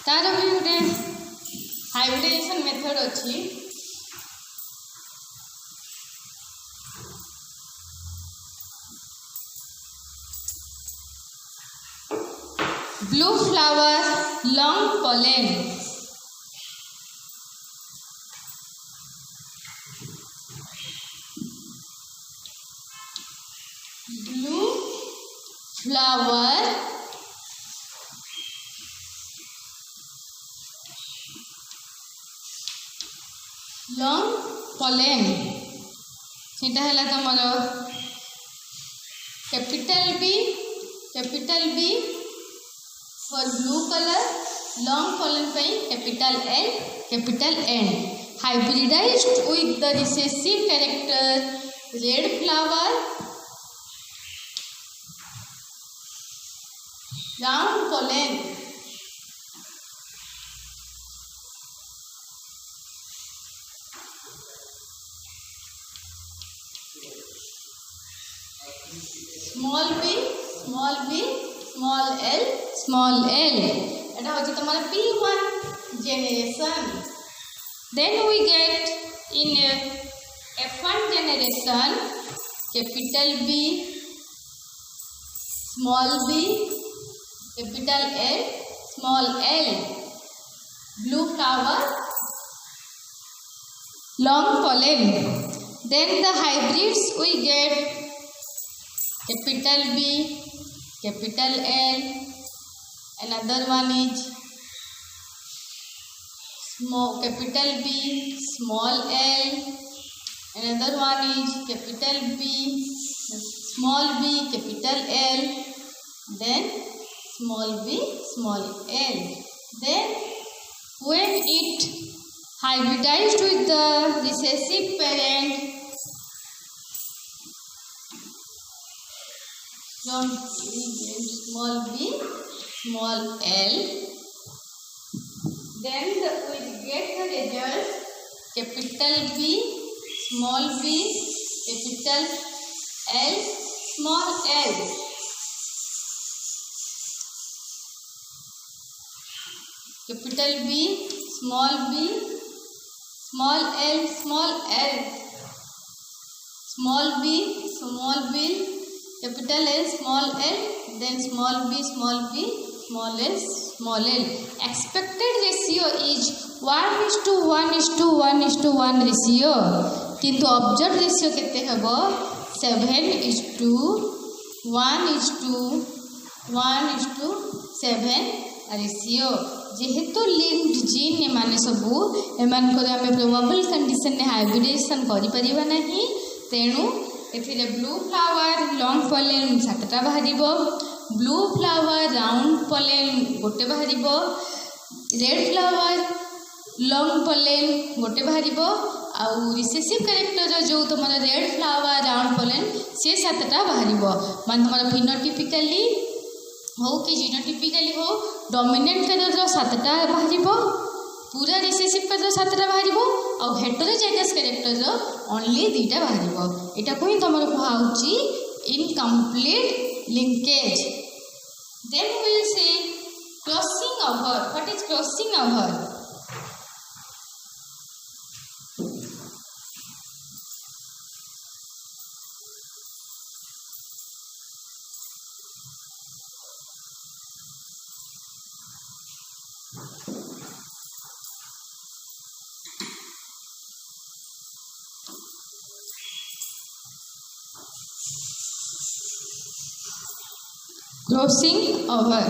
तार भी गोटे हाइब्रिडाइजेशन मेथड अच्छी। Blue flower long pollen, blue flower long pollen सीटा है तुम capital B for blue colour, long pollen capital L capital N. Hybridized with the recessive character red flower round pollen, small B small L एटा होची तमारा P1 generation। Then we get in F1 generation capital B small b capital L small l, blue flower long pollen। Then the hybrids we get capital B capital L, another one is capital B small l, another one is capital B small b capital L, then small b small l। Then when it hybridized with the recessive parent from small b small l, then we get the result capital B small b capital L small l। Capital B small b small l small l, small b capital L small l, then small b small l small l। Expected ratio is 1:1:1:1 ratio, किंतु observe ratio केते हबो 7:1:1:7 ratio. जेहेतु linked gene एमाने सबू एमानकर आमे probable condition ने hybridisation करि परिबा नाही, तेणु एथिरे ब्लू फ्लावर लॉन्ग पोलेन 7टा बाहरिबो, ब्लू फ्लावर राउंड पोलेन गोटे बाहरिबो, रेड फ्लावर लॉन्ग पोलेन गोटे बाहरिबो, आउ रिसेसिव कैरेक्टर जो तुम रेड फ्लावर राउंड पोलेन से 7टा बाहरिबो। मान तुम फिनोटिपिकली हो कि जीनोटिपिकली हो डोमिनेंट कैरेक्टर 7टा बाहरिबो, पूरा रिसेसिव कैरेक्टर 7टा बाहरिबो, आउ हेटेरोजाइगस कैरेक्टर ओनली 2टा बाहरिबो। एटा को ही तुम कहउची incomplete linkage. Then we will see crossing over. What is crossing over? Crossing over.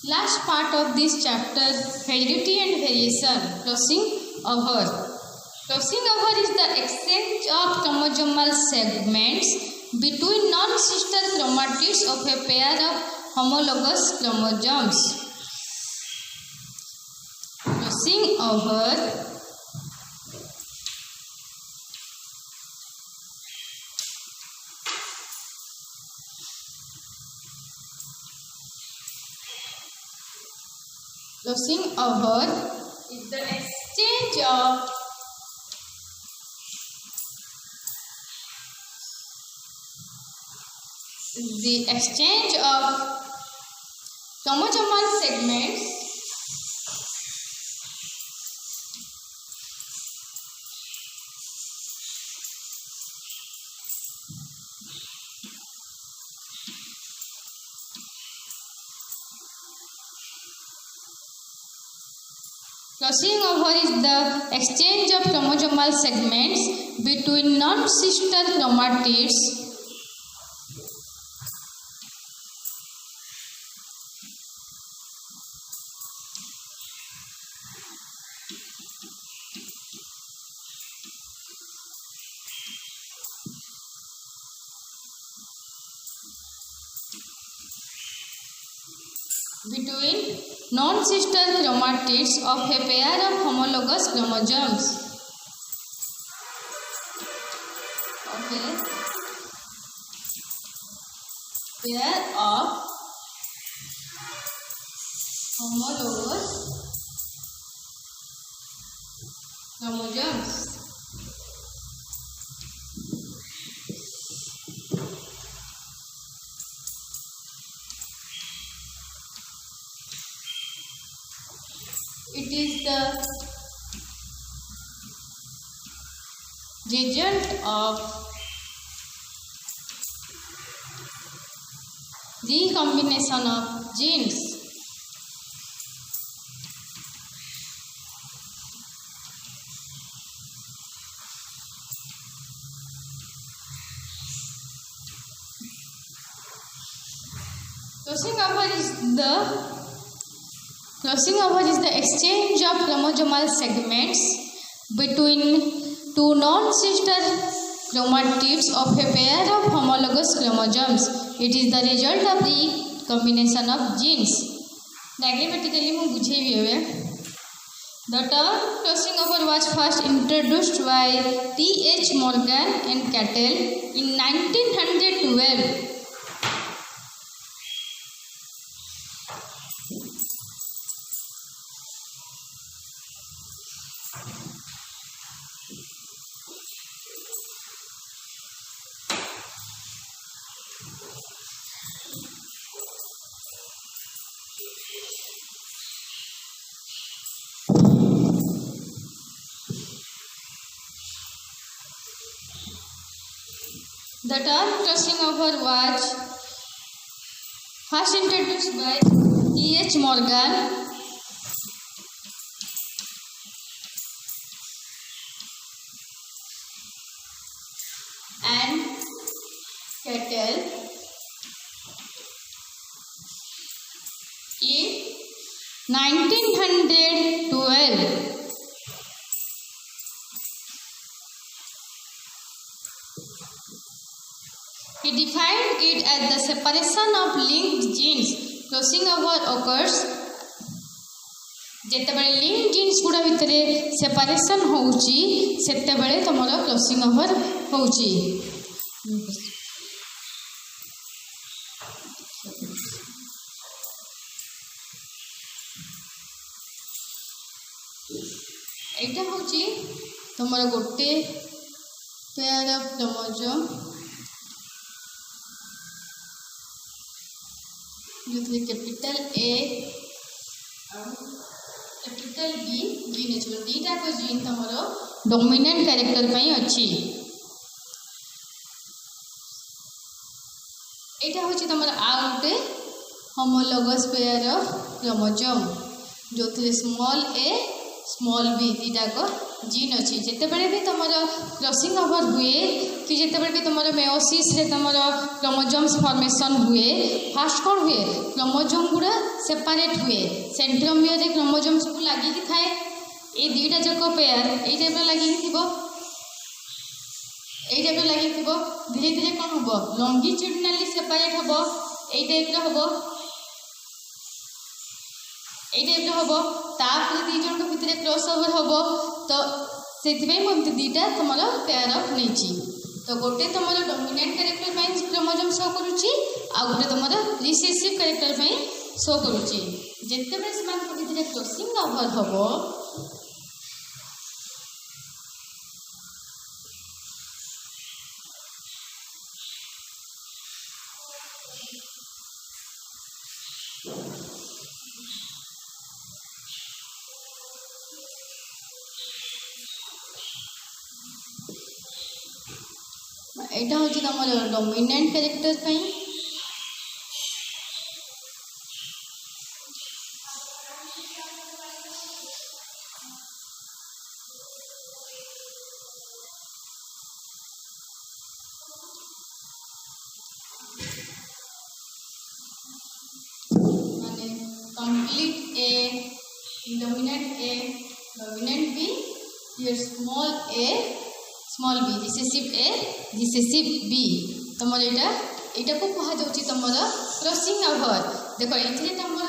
Last part of this chapter, heredity and variation. Crossing over. Crossing over is the exchange of chromosomal segments between non-sister chromatids of a pair of homologous chromosomes. Crossing over Crossing over is the exchange of chromosomal segments Crossing over is the exchange of chromosomal segments between non-sister chromatids of a pair of homologous chromosomes. Okay. Pair of homologous chromosomes. It is the result of recombination of genes. Crossing over is the exchange of chromosomal segments between two non-sister chromatids of a pair of homologous chromosomes. It is the result of the combination of genes. Diagrammatically mu bujhebi ebe. The term crossing over was first introduced by T.H. Morgan and Cattell in 1912. The term crossing over was first introduced by T.H. Morgan and Cattell in 1912. He defined it as the separation of linked genes. Crossing over occurs जेतेबेले link genes गुड़ा भितर separation होउची सेतेबेले तमरो crossing over होउची एटा होउची तमरो गोटे pair of chromosome capital A capital B gene अछि दीटा को जीन तमरो डोमिनेंट कैरेक्टर पई अछि एटा होछि तमरो आउटे होमोलोगस पेयर ऑफ क्रोमोसोम जोथिरे स्मॉल ए स्मॉल बी दीटा को जीन अच्छी जितेबले भी तुम क्रॉसिंग ओवर हुए कि जितेबले भी तुम मेयोसिस रे तुम क्रोमोसोम्स फॉर्मेशन हुए फास्ट कौन हुए क्रोमोसोम गुड़ा सेपरेट हुए सेंट्रोमियर रे क्रोमोसोम सब लगी थाए ये दीटा जक पेयर ये टाइप लगी धीरे धीरे कौन हम लंगिट्यूडिनली सेपरेट हम ये टाइप हम तापर दी जन भितर क्रॉस ओवर हम तो से दीटा तुम पेयर अफ नहीं तो गोटे तुम डोमिनेंट कैरेक्टर क्रोमोसोम शो करुच्ची आ गोटे तुम रिसेसिव कैरेक्टर शो करुचे जितेबाला से भितर क्रॉसिंग ओवर हम यहाँ हूँ तुम dominant character complete A, dominant B, here small a, small b, recessive B. तमर एटा को कहा जाउची तमर क्रॉसिंग ओवर. देखो इथले तमर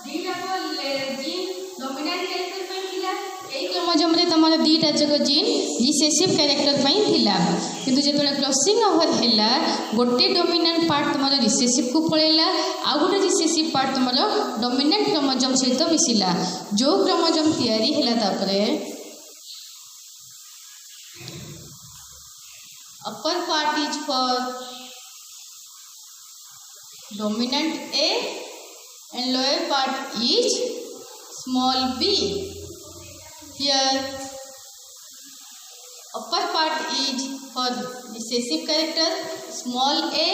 दीटा को जीन डोमिनेंट कैरेक्टर पई थिला, एई क्रोमोसोम रे तमर दीटा जको जीन रिसेसिव कैरेक्टर पई थिला, किंतु जेतले क्रॉसिंग ओवर हैला गोटे डोमिनेंट पार्ट तमर रिसेसिव को पळेला, आ गोटे रिसेसिव पार्ट तमर डोमिनेंट क्रोमोसोम सहित मिसिला. जो क्रोमोसोम तयारी हैला तापरे upper part is for dominant A and lower part is small b. Here upper part is for recessive character small a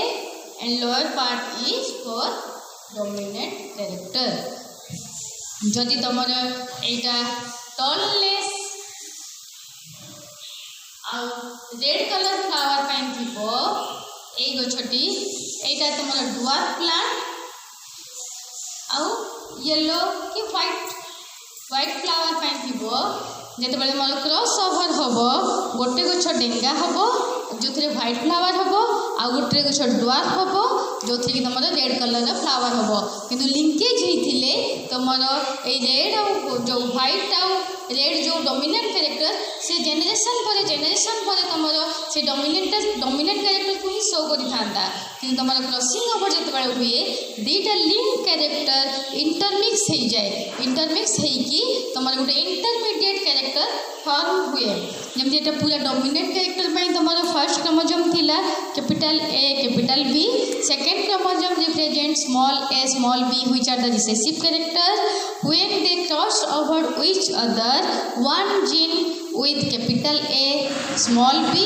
and lower part is for dominant character. जदि तमर एटा tallness red colour flower पाइन थीबो ए गछटी एटा तमर dwarf plant आउ येलो कि व्हाइट फ्लावर पाइन थीबो जेते बेले मोर क्रॉस ओवर होबो गोटे गछ डेंगा होबो जोथरे व्हाइट फ्लावर होबो आ गोटे गछ डुआर्फ होबो जोथरे कि तमर रेड कलर रा फ्लावर होबो. किंतु लिंकेज हेथिले तमर ए रेड आ जो व्हाइट आ रेड जो डोमिनेंट कैरेक्टर से जेनेरेशन पर तमर से डोमिनेंट कैरेक्टर को ही शो करि थांता. किंतु तमर क्रॉसिंग ओवर जते बेले हुए दीटा लिंक कैरेक्टर इंटरमिक्स हो जाए, इंटरमिक्स हेकी तमर गोटे इंटरमीडिएट कैरेक्टर फॉर्म हुए. जमती एटा पूरा डोमिनेंट कैरेक्टर पई तमर फर्स्ट क्रोमोसोम थिला capital A capital B, second chromosome represent small a small b which are the recessive character. When they crossed over each other, one gene with capital A small b,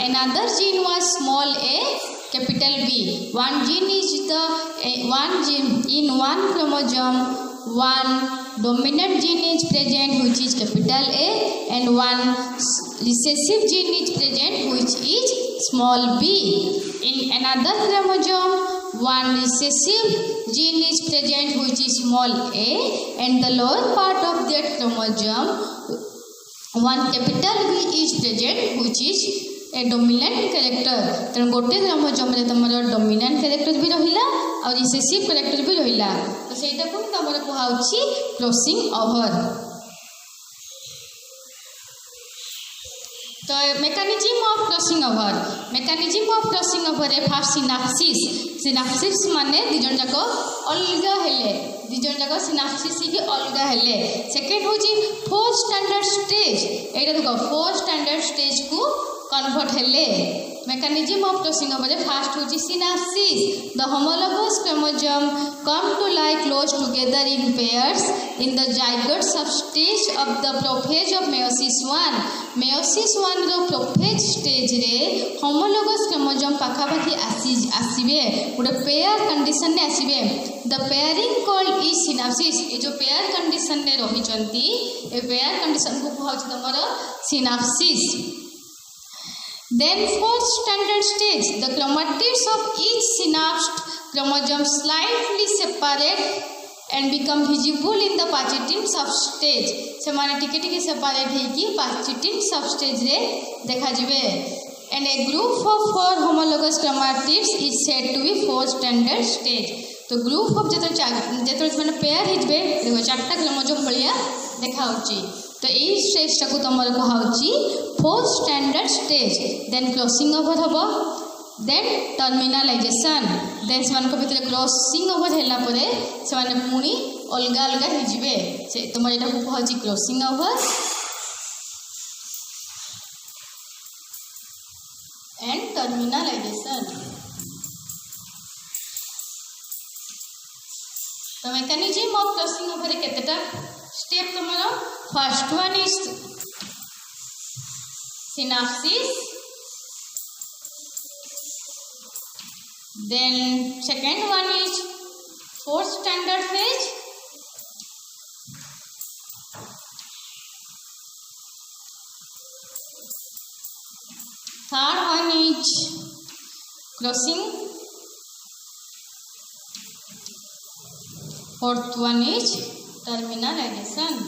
another gene was small a capital B. One gene is the one gene in one chromosome, one dominant gene is present which is capital A and one recessive gene is present which is small b. In another chromosome, one recessive gene is present which is small a and the lower part of that chromosome one capital B is present which is a dominant character. तेणु गोटे chromosome रे तमर dominant character भी रहिला और recessive character भी रहिला, तो सेटा को तमर कहउची क्रॉसिंग ओवर. तो मेकानिज्म ऑफ क्रॉसिंग ओवर रे फास्ट सिनाप्सिस माने दिजन जाक अलगा हेले, दिजन जाक सिनाप्सिस की अलगा हेले. सेकंड होची फोर स्टैंडर्ड स्टेज, एटा देखो फोर स्टैंडर्ड स्टेज को कन्वर्ट हेले. मेकानिज्म ऑफ क्रॉसिंग ओवर रे फास्ट होची synapsis. The homologous chromosome come to lie close together in pairs in the zygote substage of the prophase of meiosis 1. Meiosis 1 रो prophase stage रे homologous chromosome पाखापाखि आसीबे गोटे pair condition ने आसीबे. The pairing called is synapsis. ए जो pair condition ने रहिचंती ए पेयर कंडीशन को कहउछ तमर synapses. Then fourth standard stage, the chromatids of each synapsed chromosome slightly separate and become visible in the Pachytene substage. से माने टिके सेपरेट है कि Pachytene substage रे देखा जिवे. And a group of four homologous chromatids is said to be four standard stage. तो group of जेतो माने पेयर हिजबे देखो चारटा क्रोमोसोम भलिया देखा होची, तो यही स्टेज टाक तुम कहुची fourth standard stage. Then crossing over हम देन टर्मिनालाइजेशन देन से भितर क्रॉसिंग ओवर है से पुणी अलग अलग हो तुम यहाँ कहूँ क्रॉसिंग ओवर एंड टर्मिनालाइजेशन। तो मेकानिज्म ऑफ क्रॉसिंग ओवर केतेटा स्टेप तुम first one is synapsis then second one is fourth standard phase third one is crossing fourth one is terminalization।